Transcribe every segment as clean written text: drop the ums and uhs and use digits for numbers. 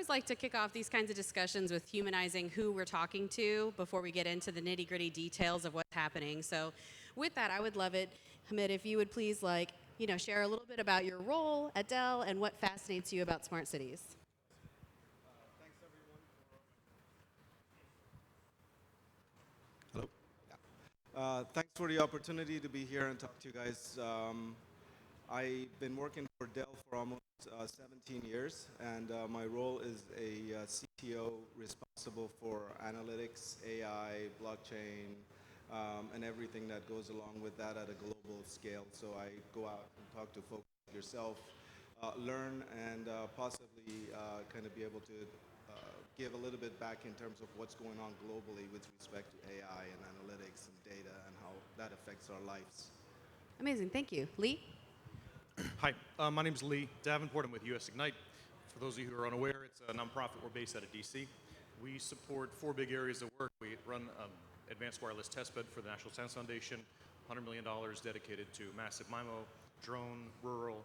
always like to kick off these kinds of discussions with humanizing who we're talking to before we get into the nitty-gritty details of what's happening. So with that, I would love it, Hamid, if you would please share a little bit about your role at Dell and what fascinates you about smart cities. Thanks, everyone. Hello. Thanks for the opportunity to be here and talk to you guys. I've been working for Dell for almost 17 years, and my role is a CTO responsible for analytics, AI, blockchain, and everything that goes along with that at a global scale. So I go out and talk to folks like yourself, learn, and possibly kind of be able to give a little bit back in terms of what's going on globally with respect to AI and analytics and data and how that affects our lives. Amazing, thank you. Lee? Hi, my name is Lee Davenport. I'm with US Ignite. For those of you who are unaware, it's a nonprofit. We're based out of DC. We support 4 big areas of work. We run advanced wireless testbed for the National Science Foundation, $100 million dedicated to massive MIMO, drone, rural,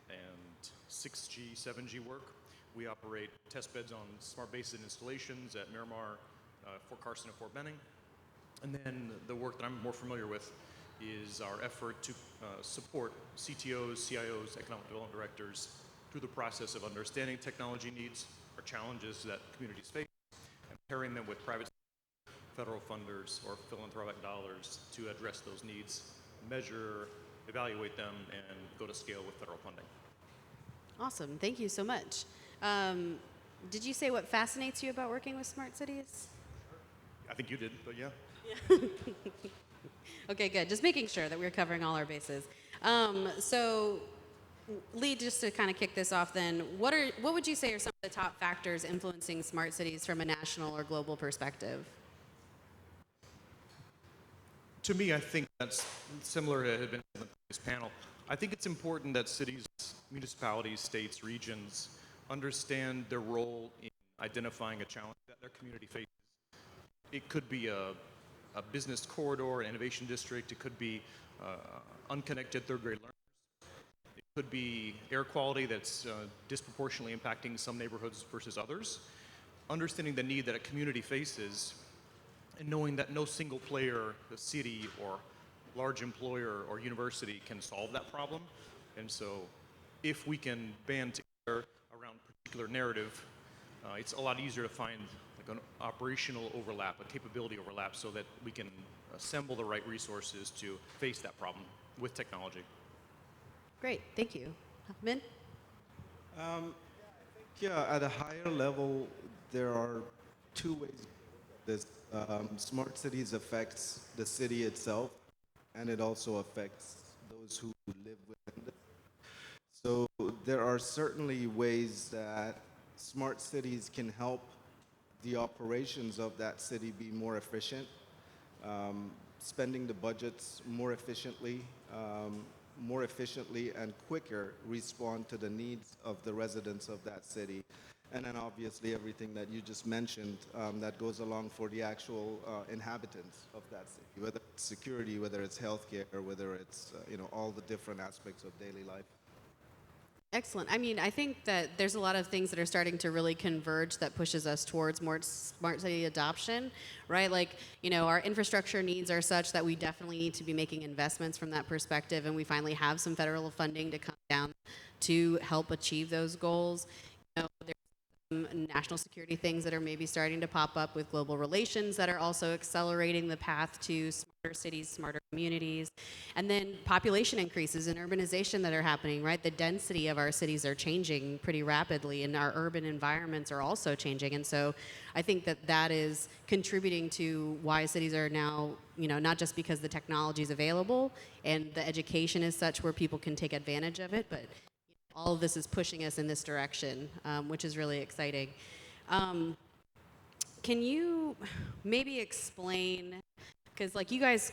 and 6G, 7G work. We operate testbeds on smart bases installations at Miramar, Fort Carson, and Fort Benning. And then the work that I'm more familiar with is our effort to support CTOs, CIOs, economic development directors through the process of understanding technology needs or challenges that communities face and pairing them with private federal funders or philanthropic dollars to address those needs, measure, evaluate them, and go to scale with federal funding. Awesome, thank you so much. Did you say what fascinates you about working with smart cities? I think you did, but yeah. Okay, good. Just making sure that we're covering all our bases. So, Lee, just to kind of kick this off then, what would you say are some of the top factors influencing smart cities from a national or global perspective? To me, I think that's similar to had been in the previous panel. I think it's important that cities, municipalities, states, regions understand their role in identifying a challenge that their community faces. It could be a business corridor, an innovation district. It could be unconnected third-grade learners. It could be air quality that's disproportionately impacting some neighborhoods versus others. Understanding the need that a community faces and knowing that no single player, the city or large employer or university can solve that problem. And so if we can band together around a particular narrative, it's a lot easier to find an operational overlap, a capability overlap, so that we can assemble the right resources to face that problem with technology. Great, thank you. Hamid? Yeah, at a higher level, there are two ways this smart cities affects the city itself, and it also affects those who live within it. So there are certainly ways that smart cities can help the operations of that city be more efficient, spending the budgets more efficiently and quicker respond to the needs of the residents of that city. And then obviously everything that you just mentioned that goes along for the actual inhabitants of that city, whether it's security, whether it's healthcare, whether it's all the different aspects of daily life. Excellent. I mean, I think that there's a lot of things that are starting to really converge that pushes us towards more smart city adoption, right? Like, our infrastructure needs are such that we definitely need to be making investments from that perspective, and we finally have some federal funding to come down to help achieve those goals. There's some national security things that are maybe starting to pop up with global relations that are also accelerating the path to smarter cities, smarter communities, and then population increases and urbanization that are happening, right? The density of our cities are changing pretty rapidly, and our urban environments are also changing. And so I think that that is contributing to why cities are now, not just because the technology is available and the education is such where people can take advantage of it, but all of this is pushing us in this direction, which is really exciting. Can you maybe explain, because you guys,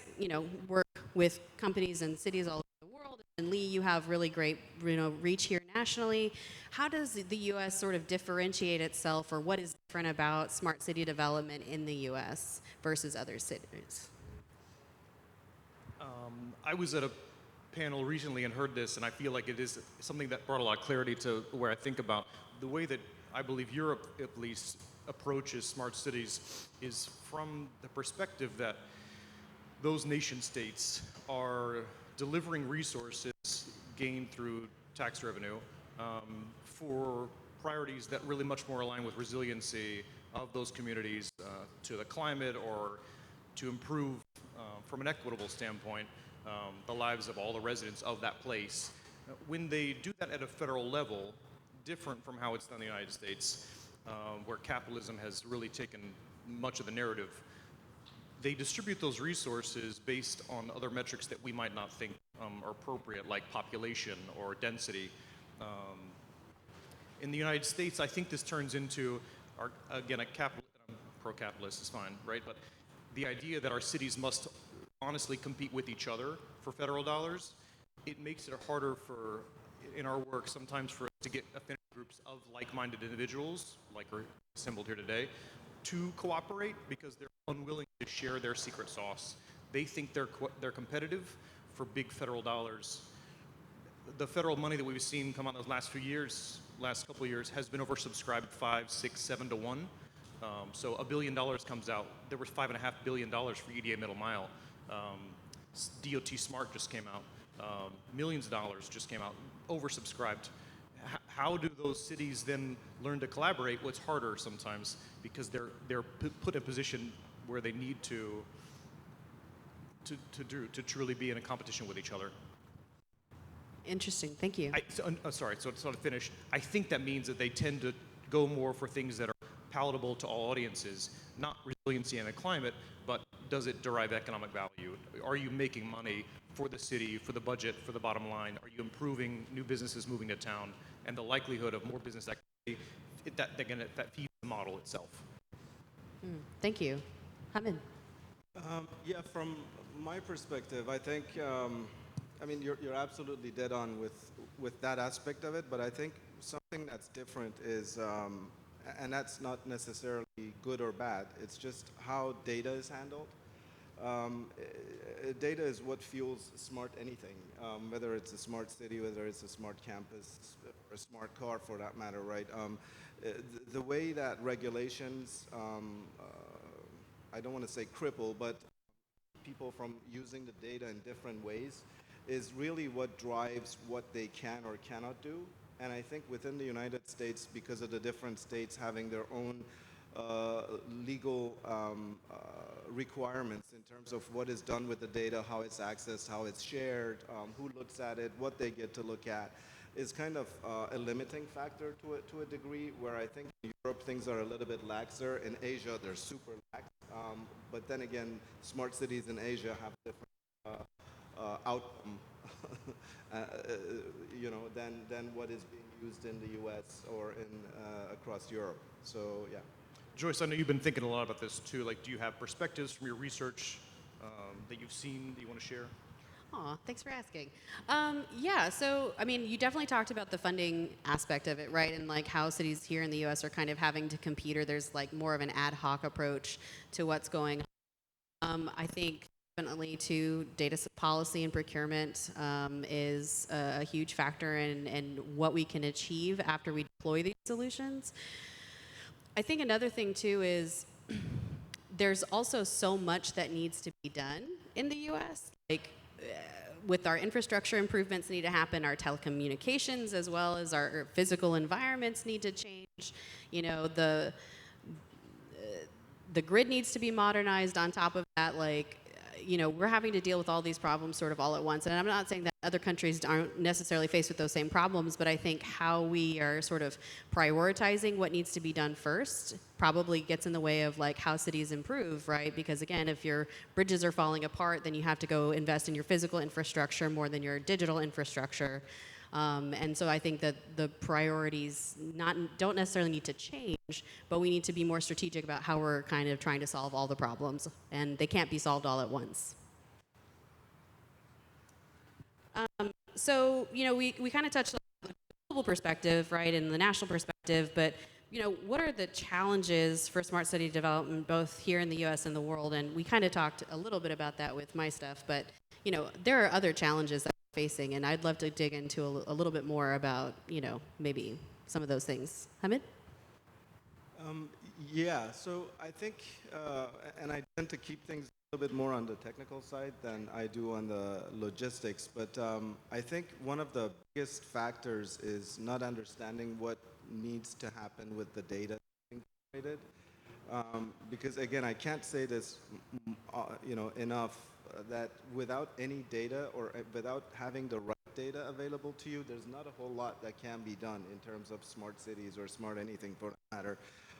work with companies and cities all over the world, and Lee, you have really great, reach here nationally. How does the U.S. sort of differentiate itself, or what is different about smart city development in the U.S. versus other cities? I was at a panel recently and heard this, and I feel like it is something that brought a lot of clarity to where I think about the way that I believe Europe at least approaches smart cities is from the perspective that those nation states are delivering resources gained through tax revenue for priorities that really much more align with resiliency of those communities to the climate or to improve from an equitable standpoint the lives of all the residents of that place. When they do that at a federal level, different from how it's done in the United States, where capitalism has really taken much of the narrative, they distribute those resources based on other metrics that we might not think are appropriate, like population or density. In the United States, I think this turns into, again, pro-capitalist is fine, right? But the idea that our cities must honestly compete with each other for federal dollars, it makes it harder for, in our work, sometimes for us to get affinity groups of like-minded individuals, like we're assembled here today, to cooperate because they're unwilling to share their secret sauce. They think they're competitive for big federal dollars. The federal money that we've seen come out in the last couple of years, has been oversubscribed 5, 6, 7 to 1. So $1 billion comes out. There was $5.5 billion for EDA Middle Mile. DOT Smart just came out. Millions of dollars just came out, oversubscribed. How do those cities then learn to collaborate? Well, it's harder sometimes because they're put in a position where they need to truly be in a competition with each other. Interesting. Thank you. Sorry, so to finish, I think that means that they tend to go more for things that are palatable to all audiences, not resiliency and the climate, but does it derive economic value? Are you making money for the city, for the budget, for the bottom line? Are you improving new businesses moving to town? And the likelihood of more business activity, that feeds the model itself. Thank you. Hamid. Yeah, from my perspective, I think, I mean, you're absolutely dead on with that aspect of it, but I think something that's different is, and that's not necessarily good or bad, it's just how data is handled. Data is what fuels smart anything, whether it's a smart city, whether it's a smart campus, or a smart car for that matter, right? The way that regulations, I don't want to say cripple, but people from using the data in different ways is really what drives what they can or cannot do. And I think within the United States, because of the different states having their own legal requirements in terms of what is done with the data, how it's accessed, how it's shared, who looks at it, what they get to look at, is kind of a limiting factor to a degree, where I think in Europe things are a little bit laxer. In Asia, they're super lax. But then again, smart cities in Asia have different outcome than what is being used in the U.S. or in across Europe. So yeah. Joyce, I know you've been thinking a lot about this too. Like, do you have perspectives from your research that you've seen that you want to share? Aw, thanks for asking. Yeah, so, I mean, you definitely talked about the funding aspect of it, right? And like how cities here in the U.S. are kind of having to compete, or there's like more of an ad hoc approach to what's going on. I think definitely to data policy and procurement is a huge factor in what we can achieve after we deploy these solutions. I think another thing too is there's also so much that needs to be done in the U.S. Like with our infrastructure improvements need to happen, our telecommunications as well as our physical environments need to change. You know, the grid needs to be modernized on top of that. Like, you know, we're having to deal with all these problems sort of all at once. And I'm not saying that other countries aren't necessarily faced with those same problems, but I think how we are sort of prioritizing what needs to be done first probably gets in the way of like how cities improve, right? Because again, if your bridges are falling apart, then you have to go invest in your physical infrastructure more than your digital infrastructure. And so I think that the priorities don't necessarily need to change, but we need to be more strategic about how we're kind of trying to solve all the problems, and they can't be solved all at once. So, you know, we kind of touched on the global perspective, right, and the national perspective, but, you know, what are the challenges for smart city development, both here in the U.S. and the world? And we kind of talked a little bit about that with my stuff, but, you know, there are other challenges that we're facing, and I'd love to dig into a little bit more about, you know, maybe some of those things. Hamid? Um, yeah, so I think, and I tend to keep things a little bit more on the technical side than I do on the logistics, but I think one of the biggest factors is not understanding what needs to happen with the data being generated. Because again, I can't say this, enough that without any data or without having the right data available to you, there's not a whole lot that can be done in terms of smart cities or smart anything for that matter.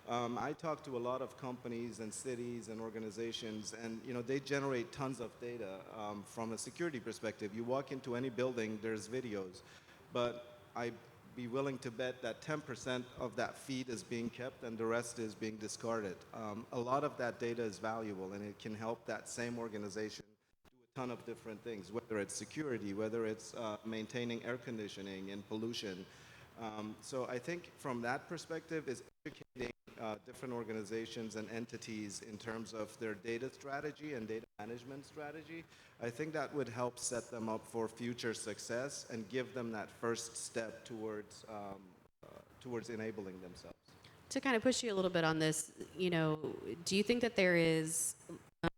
I talk to a lot of companies and cities and organizations, and they generate tons of data from a security perspective. You walk into any building, there's videos, but I be willing to bet that 10% of that feed is being kept and the rest is being discarded. A lot of that data is valuable and it can help that same organization do a ton of different things, whether it's security, whether it's maintaining air conditioning and pollution. So I think from that perspective is educating different organizations and entities in terms of their data strategy and data management strategy. I think that would help set them up for future success and give them that first step towards enabling themselves. To kind of push you a little bit on this, do you think that there is,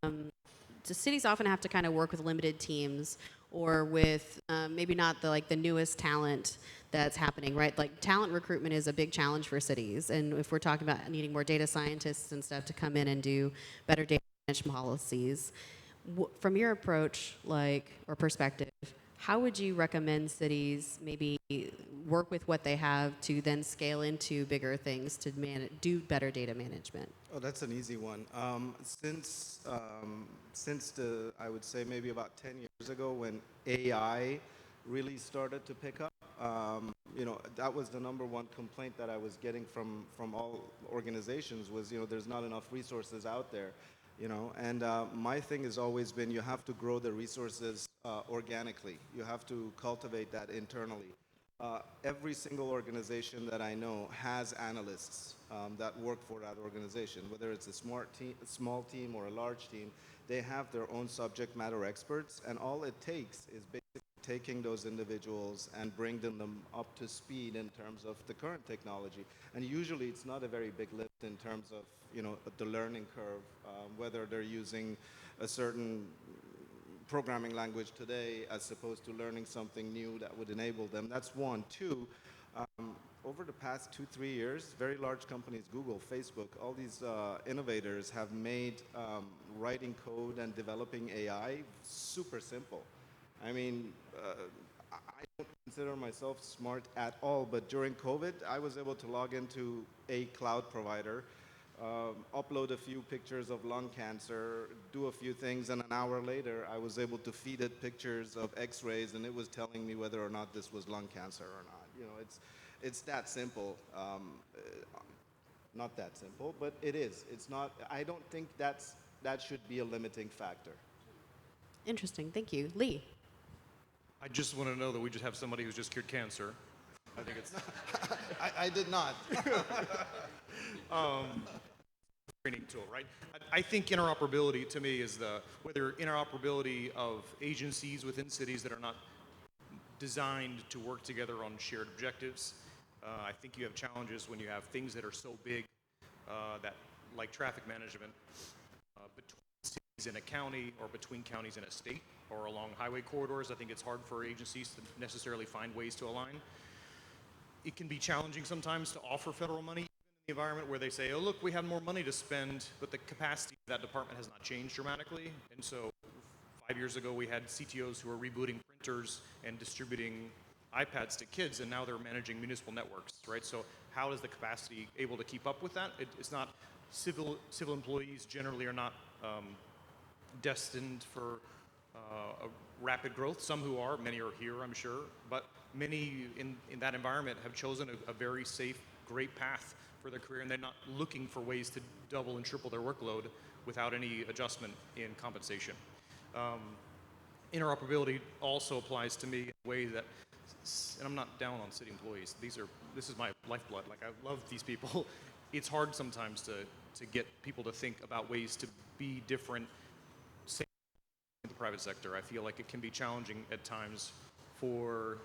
do cities often have to kind of work with limited teams or with maybe not the newest talent that's happening, right? Like talent recruitment is a big challenge for cities, and if we're talking about needing more data scientists and stuff to come in and do better data management policies, from your approach, or perspective, how would you recommend cities maybe work with what they have to then scale into bigger things to do better data management? Oh, that's an easy one. Since I would say maybe about 10 years ago when AI really started to pick up, that was the number one complaint that I was getting from all organizations was, there's not enough resources out there. And my thing has always been you have to grow the resources organically. You have to cultivate that internally. Every single organization that I know has analysts that work for that organization, whether it's a small team or a large team. They have their own subject matter experts, and all it takes is basically taking those individuals and bringing them up to speed in terms of the current technology. And usually it's not a very big lift in terms of the learning curve, whether they're using a certain programming language today as opposed to learning something new that would enable them. That's one. Two, over the past 2-3 years, very large companies, Google, Facebook, all these innovators have made writing code and developing AI super simple. I mean, I don't consider myself smart at all, but during COVID, I was able to log into a cloud provider, upload a few pictures of lung cancer, do a few things, and an hour later, I was able to feed it pictures of X-rays, and it was telling me whether or not this was lung cancer or not. It's that simple. Not that simple, but it is. It's not. I don't think that should be a limiting factor. Interesting. Thank you. Lee. I just want to know that we just have somebody who's just cured cancer. I think it's I did not. training tool, right? I think interoperability to me is whether interoperability of agencies within cities that are not designed to work together on shared objectives. I think you have challenges when you have things that are so big that, like traffic management, between cities in a county or between counties in a state or along highway corridors. I think it's hard for agencies to necessarily find ways to align. It can be challenging sometimes to offer federal money in the environment where they say, oh, look, we have more money to spend, but the capacity of that department has not changed dramatically. And so 5 years ago, we had CTOs who were rebooting printers and distributing iPads to kids, and now they're managing municipal networks, right? So how is the capacity able to keep up with that? It's not, civil employees generally are not destined for a rapid growth. Some who are, many are here, I'm sure, but many in that environment have chosen a very safe, great path for their career, and they're not looking for ways to double and triple their workload without any adjustment in compensation. Interoperability also applies to me in a way that, and I'm not down on city employees. This is my lifeblood. Like, I love these people. It's hard sometimes to get people to think about ways to be different in the private sector. I feel like it can be challenging at times for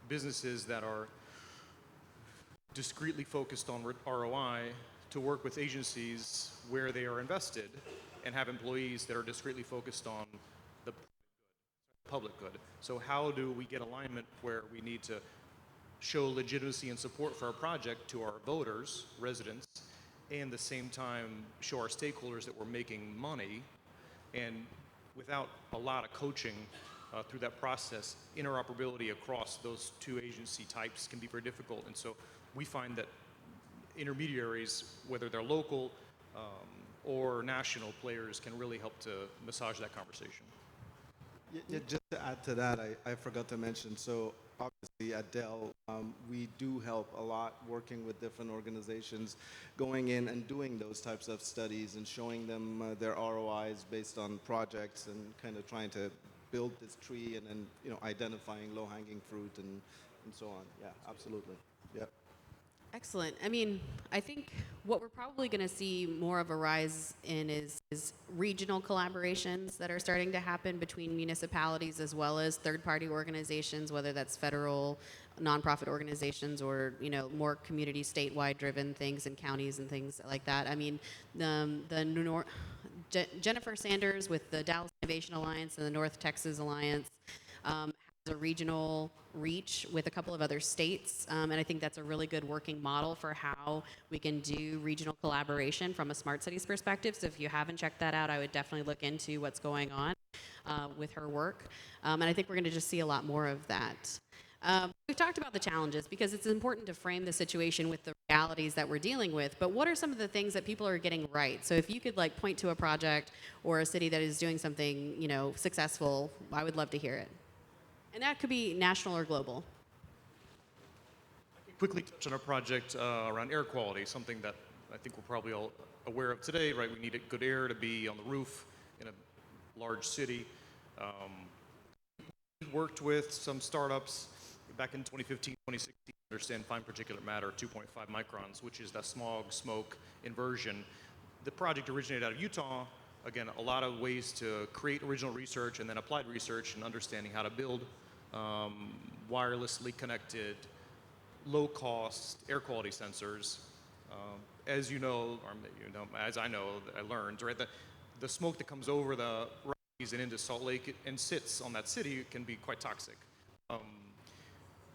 businesses that are discretely focused on ROI to work with agencies where they are invested and have employees that are discretely focused on the public good. So how do we get alignment where we need to show legitimacy and support for our project to our voters, residents, and at the same time show our stakeholders that we're making money, and without a lot of coaching through that process, interoperability across those two agency types can be very difficult. And so we find that intermediaries, whether they're local or national players, can really help to massage that conversation. Yeah, just to add to that, I forgot to mention, so obviously at Dell, we do help a lot working with different organizations, going in and doing those types of studies and showing them their ROIs based on projects and kind of trying to build this tree and then, identifying low-hanging fruit and so on. Yeah, absolutely. Yeah. Excellent. I mean, I think what we're probably going to see more of a rise in is regional collaborations that are starting to happen between municipalities as well as third-party organizations, whether that's federal, nonprofit organizations, or more community, statewide driven things in counties and things like that. I mean, Jennifer Sanders with the Dallas Innovation Alliance and the North Texas Alliance has a regional reach with a couple of other states, and I think that's a really good working model for how we can do regional collaboration from a smart cities perspective. So if you haven't checked that out, I would definitely look into what's going on with her work, and I think we're going to just see a lot more of that. We've talked about the challenges because it's important to frame the situation with the realities that we're dealing with, but what are some of the things that people are getting right? So if you could point to a project or a city that is doing something successful, I would love to hear it. And that could be national or global. Quickly touch on a project around air quality, something that I think we're probably all aware of today, right? We need good air to be on the roof in a large city. We worked with some startups back in 2015, 2016 to understand fine particulate matter, 2.5 microns, which is the smog, smoke inversion. The project originated out of Utah. Again, a lot of ways to create original research and then applied research and understanding how to build wirelessly connected, low-cost air quality sensors. As you know, or as I know, I learned, right, that the smoke that comes over the Rockies and into Salt Lake and sits on that city can be quite toxic.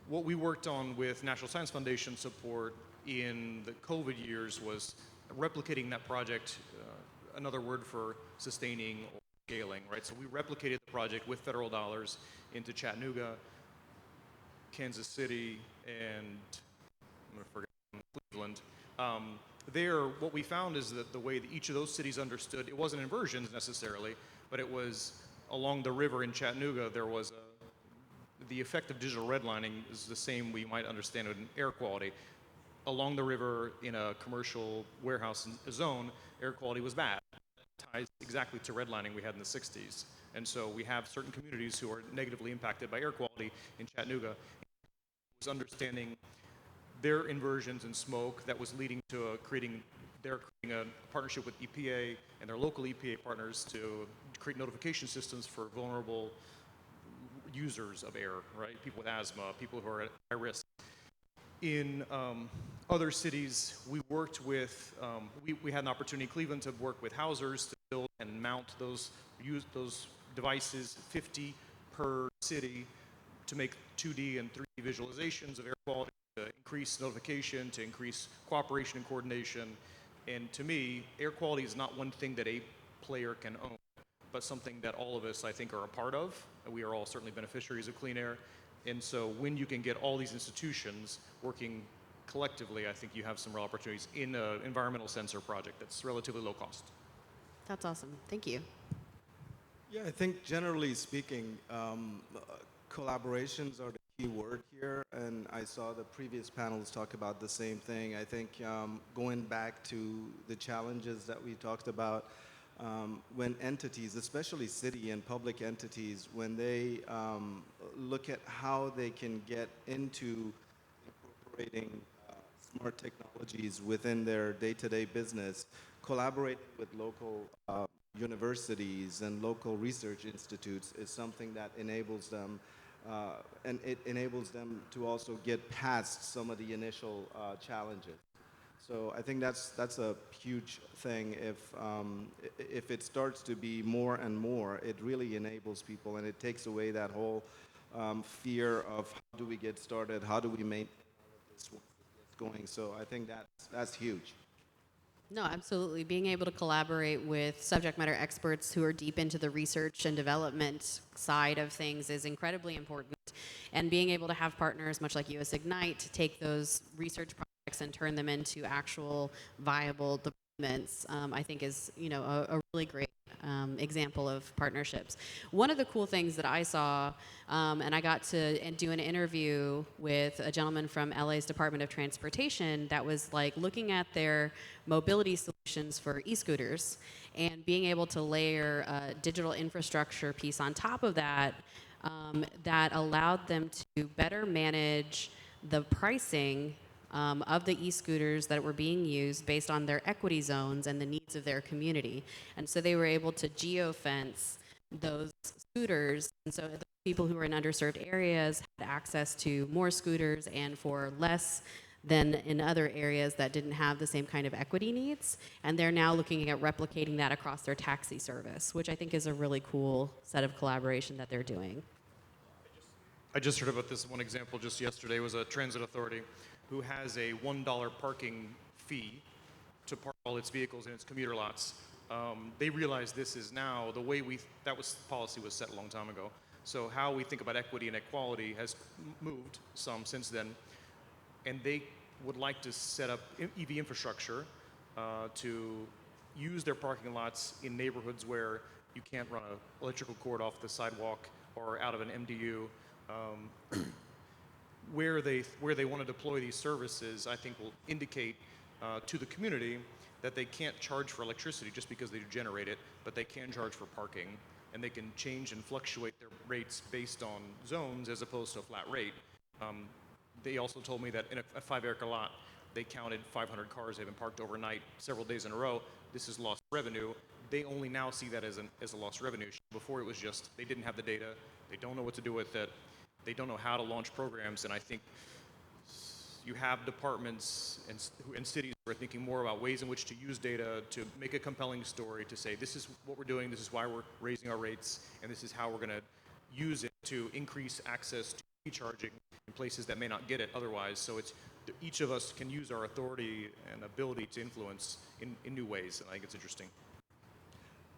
What we worked on with National Science Foundation support in the COVID years was replicating that project, another word for sustaining or scaling, right? So we replicated the project with federal dollars into Chattanooga, Kansas City, and I'm going to forget Cleveland. There, what we found is that the way that each of those cities understood, it wasn't inversions necessarily, but it was along the river in Chattanooga, there was the effect of digital redlining is the same we might understand it in air quality. Along the river in a commercial warehouse zone, air quality was bad. Ties exactly to redlining we had in the 60s. And so we have certain communities who are negatively impacted by air quality in Chattanooga. It was understanding their inversions in smoke that was leading to creating a partnership with EPA and their local EPA partners to create notification systems for vulnerable users of air, right? People with asthma, people who are at high risk. In other cities, we worked with, we had an opportunity in Cleveland to work with housers to build and mount those devices, 50 per city, to make 2D and 3D visualizations of air quality, to increase notification, to increase cooperation and coordination. And to me, air quality is not one thing that a player can own, but something that all of us, I think, are a part of. We are all certainly beneficiaries of clean air. And so when you can get all these institutions working collectively, I think you have some real opportunities in an environmental sensor project that's relatively low cost. That's awesome. Thank you. Yeah, I think generally speaking, collaborations are the key word here, and I saw the previous panels talk about the same thing. I think going back to the challenges that we talked about, when entities, especially city and public entities, when they look at how they can get into incorporating smart technologies within their day-to-day business, collaborating with local universities and local research institutes is something that enables them and it enables them to also get past some of the initial challenges. So I think that's a huge thing. If it starts to be more and more, it really enables people, and it takes away that whole fear of how do we get started, how do we maintain this once it gets going. So I think that's huge. No, absolutely. Being able to collaborate with subject matter experts who are deep into the research and development side of things is incredibly important. And being able to have partners, much like US Ignite, to take those research projects and turn them into actual viable deployments, I think is, a really great example of partnerships. One of the cool things that I saw, and I got to do an interview with a gentleman from LA's Department of Transportation that was like looking at their mobility solutions for e-scooters and being able to layer a digital infrastructure piece on top of that that allowed them to better manage the pricing of the e-scooters that were being used based on their equity zones and the needs of their community. And so they were able to geofence those scooters. And so the people who were in underserved areas had access to more scooters and for less than in other areas that didn't have the same kind of equity needs. And they're now looking at replicating that across their taxi service, which I think is a really cool set of collaboration that they're doing. I just heard about this one example just yesterday. Was a transit authority who has a $1 parking fee to park all its vehicles in its commuter lots. They realize this is now the way policy was set a long time ago. So how we think about equity and equality has moved some since then. And they would like to set up EV infrastructure to use their parking lots in neighborhoods where you can't run an electrical cord off the sidewalk or out of an MDU. Where they want to deploy these services, I think will indicate to the community that they can't charge for electricity just because they generate it, but they can charge for parking, and they can change and fluctuate their rates based on zones as opposed to a flat rate. They also told me that in a 5-acre lot, they counted 500 cars that have been parked overnight several days in a row. This is lost revenue. They only now see that as a lost revenue issue. Before it was just they didn't have the data, they don't know what to do with it, they don't know how to launch programs, and I think you have departments and cities who are thinking more about ways in which to use data to make a compelling story, to say this is what we're doing, this is why we're raising our rates, and this is how we're going to use it to increase access to e-charging in places that may not get it otherwise. So each of us can use our authority and ability to influence in new ways, and I think it's interesting.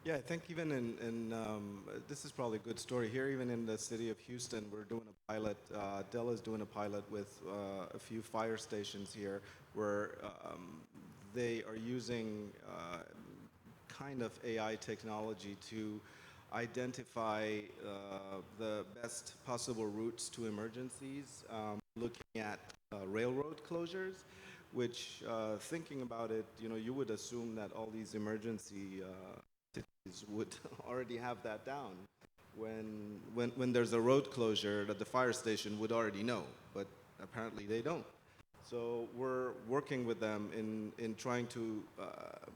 Yeah, I think even in this is probably a good story here. Even in the city of Houston, we're doing a pilot. Dell is doing a pilot with a few fire stations here, where they are using kind of AI technology to identify the best possible routes to emergencies, looking at railroad closures. Which, thinking about it, you would assume that all these emergency entities would already have that down. When there's a road closure, that the fire station would already know, but apparently they don't. So we're working with them in trying to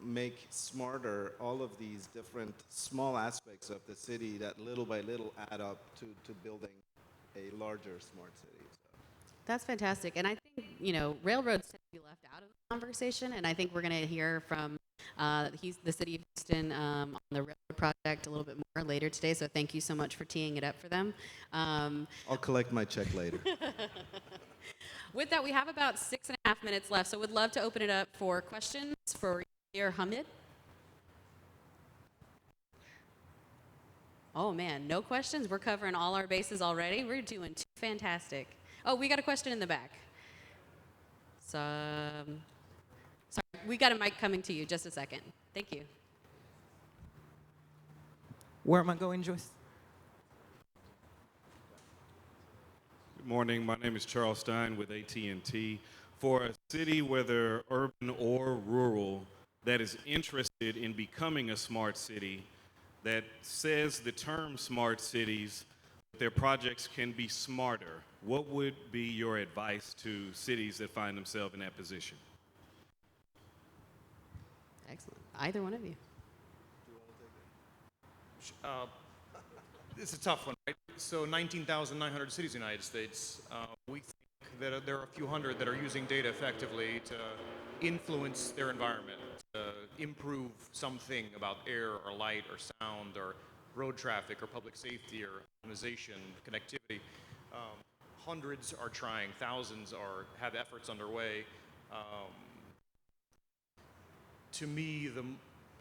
make smarter all of these different small aspects of the city that little by little add up to building a larger smart city. That's fantastic. And I think, railroads tend to be left out of the conversation. And I think we're going to hear from the city of Houston on the railroad project a little bit more later today. So thank you so much for teeing it up for them. I'll collect my check later. With that, we have about 6.5 minutes left. So we'd love to open it up for questions for Hamid. Oh, man, no questions? We're covering all our bases already? We're doing fantastic. Oh, we got a question in the back. So, sorry, we got a mic coming to you. Just a second. Thank you. Where am I going, Joyce? Good morning. My name is Charles Stein with AT&T. For a city, whether urban or rural, that is interested in becoming a smart city, that says the term smart cities, their projects can be smarter, what would be your advice to cities that find themselves in that position? Excellent. Either one of you. It's a tough one, right? So 19,900 cities in the United States. We think that there are a few hundred that are using data effectively to influence their environment, to improve something about air or light or sound or road traffic or public safety or optimization, connectivity. Hundreds are trying, thousands have efforts underway. To me,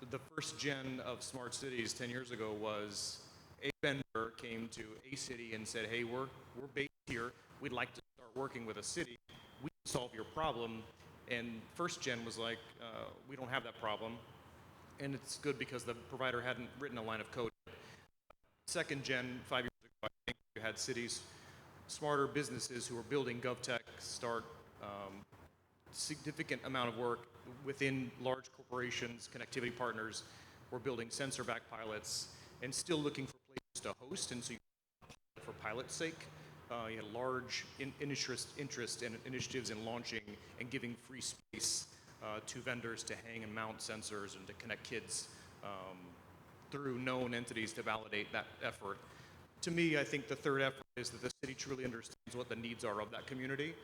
the first gen of smart cities 10 years ago was a vendor came to a city and said, hey, we're based here. We'd like to start working with a city. We can solve your problem. And first gen was like, we don't have that problem. And it's good because the provider hadn't written a line of code. Second gen, 5 years ago, I think you had cities, smarter businesses who were building GovTech start significant amount of work within large corporations, connectivity partners. We're building sensor-backed pilots and still looking for places to host. And so you for pilot's sake, you had large interest and initiatives in launching and giving free space to vendors to hang and mount sensors and to connect kids through known entities to validate that effort. To me, I think the third effort is that the city truly understands what the needs are of that community.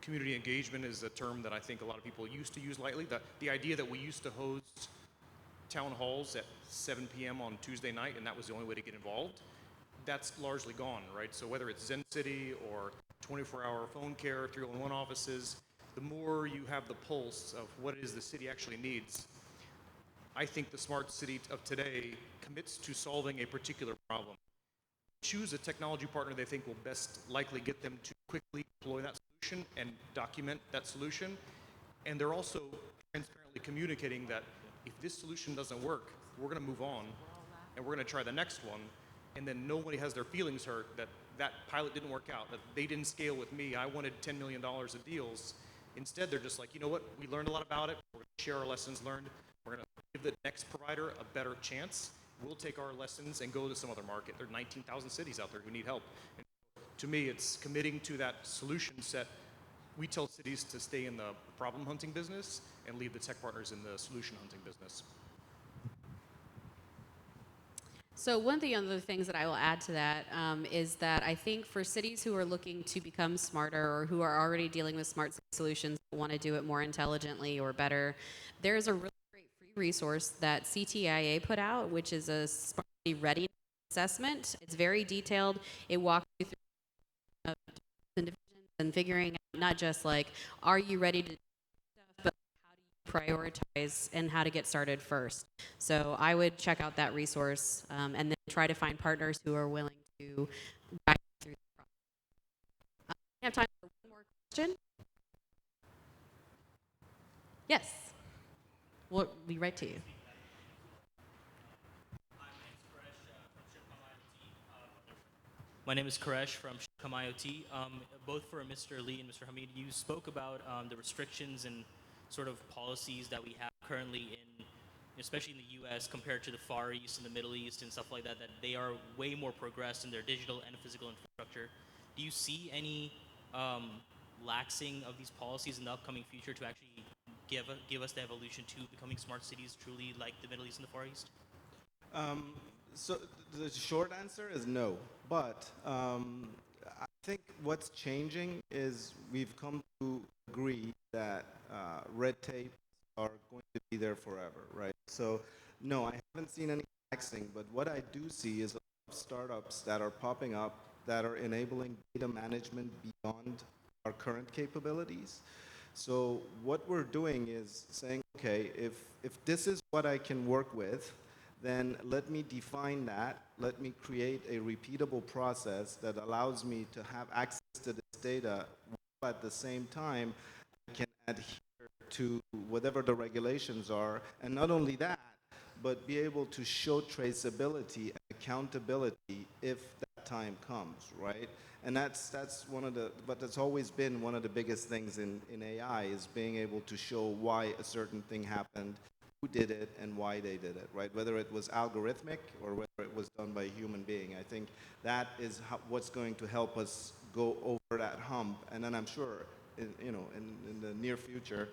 Community engagement is a term that I think a lot of people used to use lightly. The idea that we used to host town halls at 7 p.m. on Tuesday night, and that was the only way to get involved, that's largely gone, right? So whether it's Zen City or 24-hour phone care, 311 offices, the more you have the pulse of what it is the city actually needs, I think the smart city of today commits to solving a particular problem. Choose a technology partner they think will best likely get them to quickly deploy that solution and document that solution. And they're also transparently communicating that if this solution doesn't work, we're going to move on and we're going to try the next one. And then nobody has their feelings hurt that that pilot didn't work out, that they didn't scale with me. I wanted $10 million of deals. Instead, they're just like, you know what? We learned a lot about it. We're going to share our lessons learned. We're going to give the next provider a better chance. We'll take our lessons and go to some other market. There are 19,000 cities out there who need help. And to me, it's committing to that solution set. We tell cities to stay in the problem hunting business and leave the tech partners in the solution hunting business. So one of the other things that I will add to that is that I think for cities who are looking to become smarter or who are already dealing with smart solutions but want to do it more intelligently or better, there's a really great free resource that CTIA put out, which is a smart city readiness assessment. It's very detailed. It walks you through divisions and figuring out not just like, are you ready to do stuff, but how do you prioritize and how to get started first. So I would check out that resource and then try to find partners who are willing to guide you through the process. We have time for one more question. Yes. We'll be right to you. My name is Koresh from Shikam IoT. Both for Mr. Lee and Mr. Hamid, you spoke about the restrictions and sort of policies that we have currently in, especially in the U.S. compared to the Far East and the Middle East and stuff like that, that they are way more progressed in their digital and physical infrastructure. Do you see any laxing of these policies in the upcoming future to actually give us the evolution to becoming smart cities truly like the Middle East and the Far East? So the short answer is no, but I think what's changing is we've come to agree that red tape are going to be there forever, right? So no, I haven't seen any relaxing, but what I do see is a lot of startups that are popping up that are enabling data management beyond our current capabilities. So what we're doing is saying, okay, if this is what I can work with, then let me define that. Let me create a repeatable process that allows me to have access to this data while at the same time I can adhere to whatever the regulations are. And not only that, but be able to show traceability and accountability if that time comes, right? And that's one of the, but that's always been one of the biggest things in AI is being able to show why a certain thing happened, who did it, and why they did it, right? Whether it was algorithmic or whether it was done by a human being. I think that is what's going to help us go over that hump. And then I'm sure, in the near future,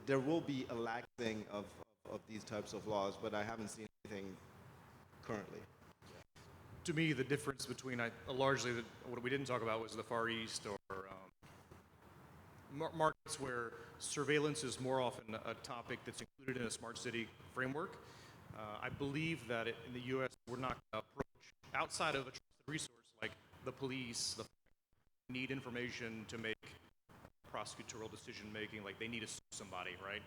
there will be a laxing of these types of laws, but I haven't seen anything currently. To me, the difference between largely what we didn't talk about was the Far East or markets where surveillance is more often a topic that's included in a smart city framework. I believe that in the U.S. we're not going to approach outside of a trusted resource like the police. They need information to make prosecutorial decision making, like they need to sue somebody, right?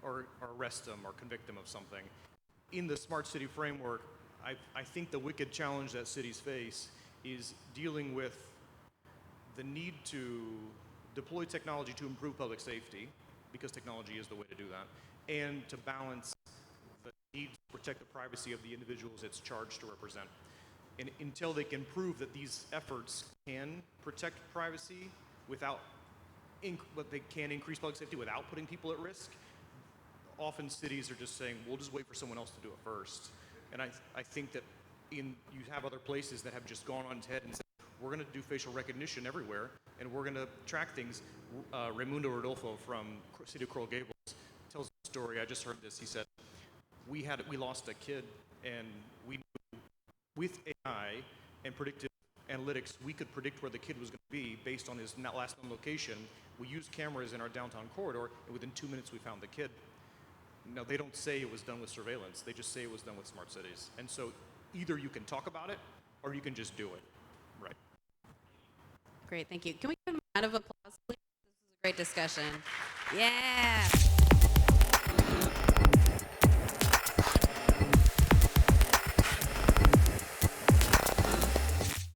Or arrest them or convict them of something. In the smart city framework, I think the wicked challenge that cities face is dealing with the need to deploy technology to improve public safety, because technology is the way to do that, and to balance the need to protect the privacy of the individuals it's charged to represent. And until they can prove that these efforts can protect privacy but they can increase public safety without putting people at risk, often cities are just saying, we'll just wait for someone else to do it first. And I think that you have other places that have just gone on its head and said, we're going to do facial recognition everywhere, and we're going to track things. Raimundo Rodolfo from City of Coral Gables tells a story. I just heard this. He said, we lost a kid, and we knew with AI and predictive analytics, we could predict where the kid was going to be based on his last known location. We used cameras in our downtown corridor, and within 2 minutes we found the kid. Now, they don't say it was done with surveillance. They just say it was done with smart cities. And so either you can talk about it, or you can just do it. Right. Great, thank you. Can we give him a round of applause, please? This is a great discussion. Yeah.